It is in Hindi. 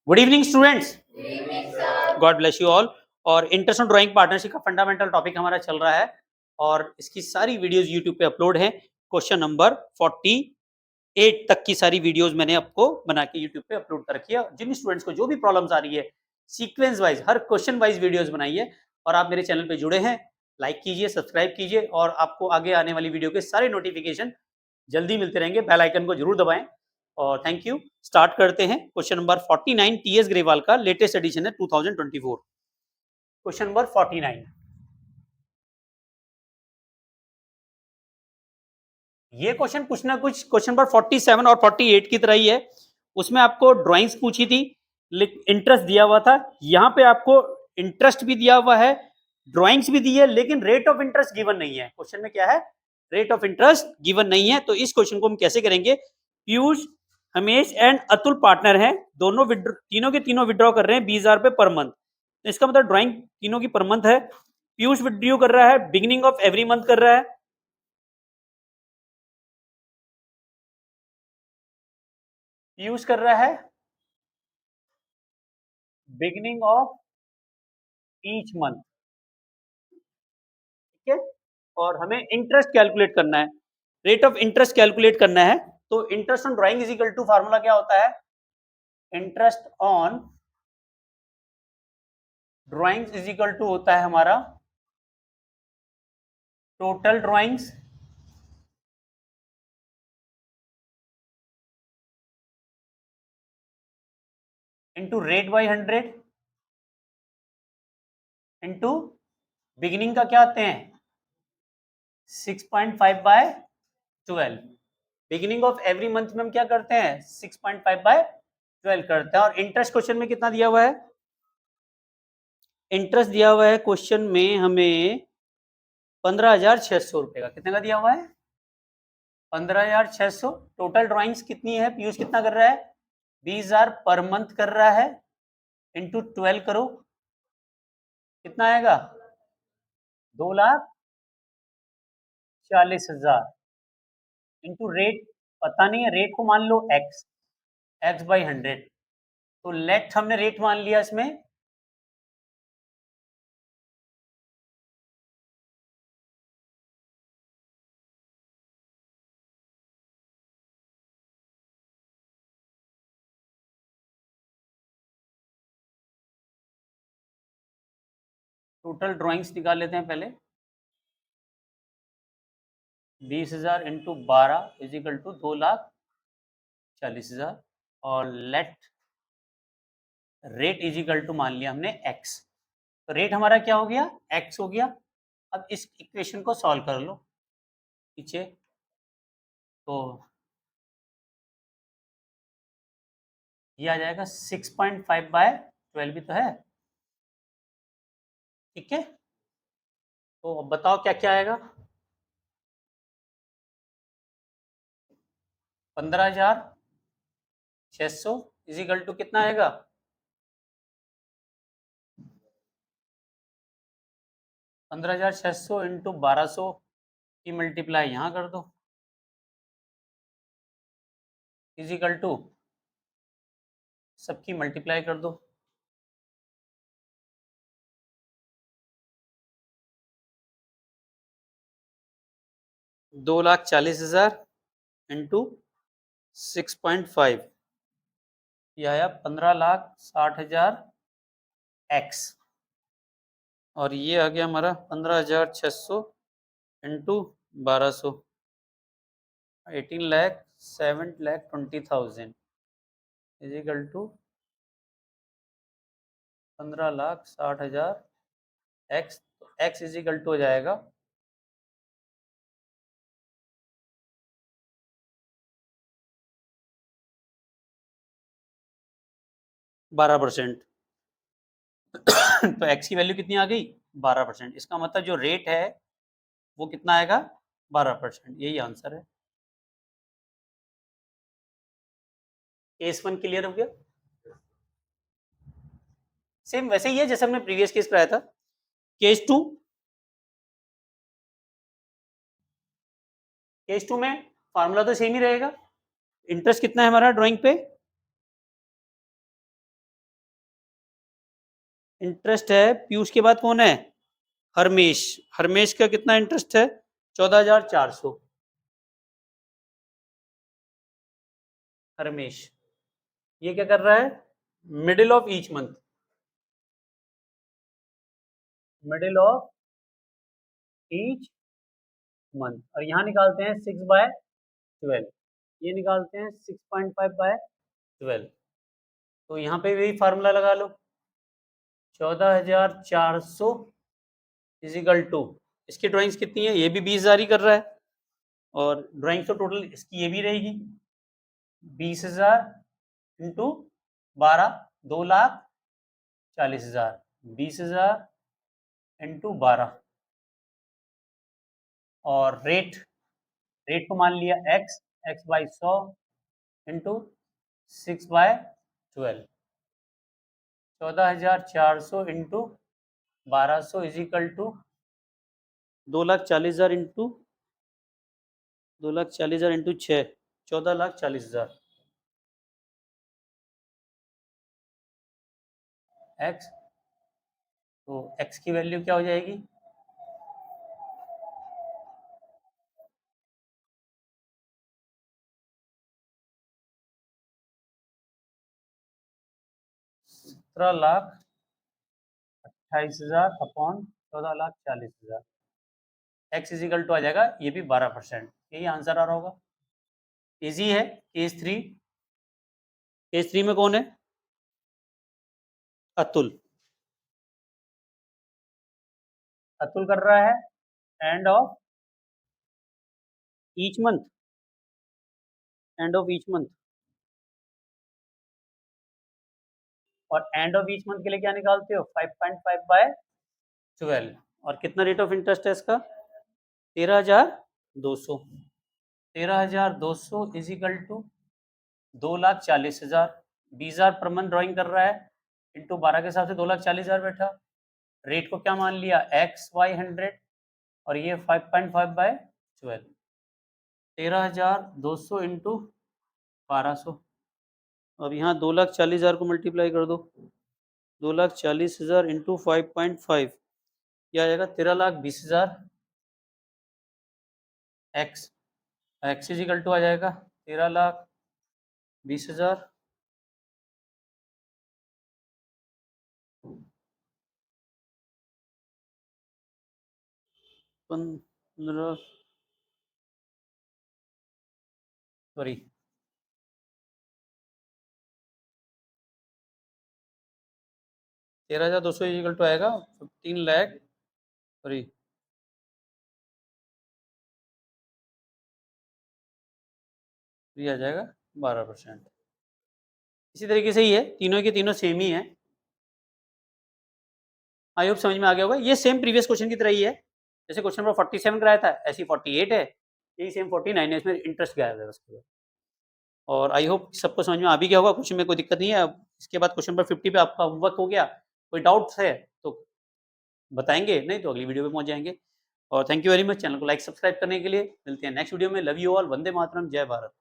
Good evening students, God bless you all. और इंटरेस्ट ऑन ड्राइंग पार्टनरशिप का फंडामेंटल टॉपिक हमारा चल रहा है और इसकी सारी वीडियोस यूट्यूब पे अपलोड हैं। क्वेश्चन नंबर 48 तक की सारी वीडियोस मैंने आपको बना के यूट्यूब पे अपलोड कर रखी है। जिन स्टूडेंट्स को जो भी प्रॉब्लम्स आ रही है, सीक्वेंस वाइज हर क्वेश्चन वाइज वीडियोस बनाई है। और आप मेरे चैनल पे जुड़े हैं, लाइक कीजिए, सब्सक्राइब कीजिए और आपको आगे आने वाली वीडियो के सारे नोटिफिकेशन जल्दी मिलते रहेंगे। बेल आइकन को जरूर दबाएं और थैंक यू। स्टार्ट करते हैं। क्वेश्चन नंबर 49 टीएस ग्रेवाल का लेटेस्ट एडिशन है 2024। क्वेश्चन नंबर 49, ये क्वेश्चन कुछ ना कुछ क्वेश्चन नंबर 47 और 48 की तरह ही है। उसमें आपको ड्राइंग्स पूछी थी, इंटरेस्ट दिया हुआ था। यहाँ पे आपको इंटरेस्ट भी दिया हुआ है, ड्राइंग्स भी दी है, लेकिन रेट ऑफ इंटरेस्ट गिवन नहीं है। क्वेश्चन में क्या है? रेट ऑफ इंटरेस्ट गिवन नहीं है। तो इस क्वेश्चन को हम कैसे करेंगे? पीयूष, हमेश एंड अतुल पार्टनर हैं, दोनों तीनों के तीनों विड्रॉ कर रहे हैं 20,000 रुपए पर मंथ। तो इसका मतलब ड्राइंग तीनों की पर मंथ है। पीयूष विड्रॉ कर रहा है बिगिनिंग ऑफ एवरी मंथ कर रहा है। पीयूष कर रहा है बिगिनिंग ऑफ ईच मंथ, ठीक है। और हमें इंटरेस्ट कैलकुलेट करना है, रेट ऑफ इंटरेस्ट कैलकुलेट करना है। तो interest on drawing is equal to, formula क्या होता है? Interest on drawings is equal to होता है हमारा total drawings into rate by 100 into beginning का क्या आते हैं 6.5 by 12। Beginning of every month में हम क्या करते हैं 6.5 बाय 12 करते हैं। और इंटरेस्ट क्वेश्चन में कितना दिया हुआ है? इंटरेस्ट दिया हुआ है क्वेश्चन में हमें 15,600 रुपए का। कितने का दिया हुआ है? 15,600। टोटल ड्राइंग्स कितनी है? पीयूष कितना कर रहा है? 20,000 पर मंथ कर रहा है। इंटू 12 करो, कितना आएगा? 2,40,000 इंटू रेट, पता नहीं है रेट को मान लो एक्स, एक्स बाई 100। तो लेट हमने रेट मान लिया इसमें टोटल ड्राइंग्स निकाल लेते हैं पहले। 20,000 इंटू 12 इजिकल टू 2,40,000 और लेट रेट इजिकल टू मान लिया हमने एक्स। तो रेट हमारा क्या हो गया? एक्स हो गया। अब इस इक्वेशन को सॉल्व कर लो पीछे। तो ये आ जाएगा 6.5 बाय 12 भी तो है, ठीक है। तो अब बताओ क्या क्या आएगा? 15,600 इजिकल टू कितना आएगा? 15,600 इंटू 1200 की मल्टीप्लाई यहाँ कर दो इजिकल टू सबकी मल्टीप्लाई कर दो। 2,40,000 इंटू 6.5, ये आया 15,60,000 एक्स। और ये आ गया हमारा 15,600 into 1200, 18,07,20,000 is equal to 15,60,000 x. X is equal to हो जाएगा 12%। तो एक्स की वैल्यू कितनी आ गई? 12%। इसका मतलब जो रेट है वो कितना आएगा? 12%। यही आंसर है। केस 1 क्लियर हो गया। सेम वैसे ही है जैसे हमने प्रीवियस केस कराया था। केस 2, केस 2 में फार्मूला तो सेम ही रहेगा। इंटरेस्ट कितना है हमारा ड्राइंग पे? इंटरेस्ट है, पीयूष के बाद कौन है? हरमेश। हरमेश का कितना इंटरेस्ट है? 14,400। हरमेश ये क्या कर रहा है? Middle of each month, middle of each month, और यहां निकालते हैं 6/12, ये निकालते हैं 6.5/12। तो यहाँ पे वही फार्मूला लगा लो, 14,400 इजिकल टू, इसकी ड्राइंग्स कितनी है? ये भी 20,000 ही कर रहा है, और ड्राइंग्स तो टोटल इसकी ये भी रहेगी 20,000 इंटू 12, 2,40,000, 20,000 इंटू 12, और रेट, रेट को मान लिया x/100 into 6/12, 14,400 into 1200 is equal to 2,40,000 into 2,40,000 into 6, 14,40,000 x। तो x की वैल्यू क्या हो जाएगी? ₹17,28,000 अपॉन 14,40,000, x इजिकल टू आ जाएगा ये भी 12%। यही आंसर आ रहा होगा। इजी है। केस 3, केस 3 में कौन है? अतुल। अतुल कर रहा है end of each month, end of each month, और एंड ऑफ ईच मंथ के लिए क्या निकालते हो? 5.5/12, और कितना रेट ऑफ इंटरेस्ट है इसका? 13,200। 13,200 is equal to 2,40,000, 20,000 per month drawing कर रहा है, इंटू 12 के हिसाब से 2,40,000 बैठा। रेट को क्या मान लिया? XY100, और ये 5.5/12, 13,200 इंटू 1200। अब यहाँ 2,40,000 को मल्टीप्लाई कर दो, 2,40,000 इंटू 5.5, यह आ जाएगा 13,20,000 x। x इजिकल टू आ जाएगा 13,20,000 15, सॉरी 13,200 इजिकल टू आएगा 15 लाख, सॉरी ये आ जाएगा 12%। इसी तरीके से ही है, तीनों के तीनों सेम ही है। आई होप समझ में आ गया होगा। ये सेम प्रीवियस क्वेश्चन की तरह ही है, जैसे क्वेश्चन नंबर 47 कराया था ऐसी 48 है, यही सेम 49 है, इसमें इंटरेस्ट गायब है उसके बाद। और आई होप सबको समझ में आ भी गया होगा, क्वेश्चन में कोई दिक्कत नहीं है। अब इसके बाद क्वेश्चन नंबर 50 पे आपका होमवर्क हो गया, कोई डाउट्स है तो बताएंगे, नहीं तो अगली वीडियो पे पहुंच जाएंगे। और thank you very much channel को लाइक सब्सक्राइब करने के लिए। मिलते हैं नेक्स्ट वीडियो में। Love you all, Vande Mataram, जय भारत।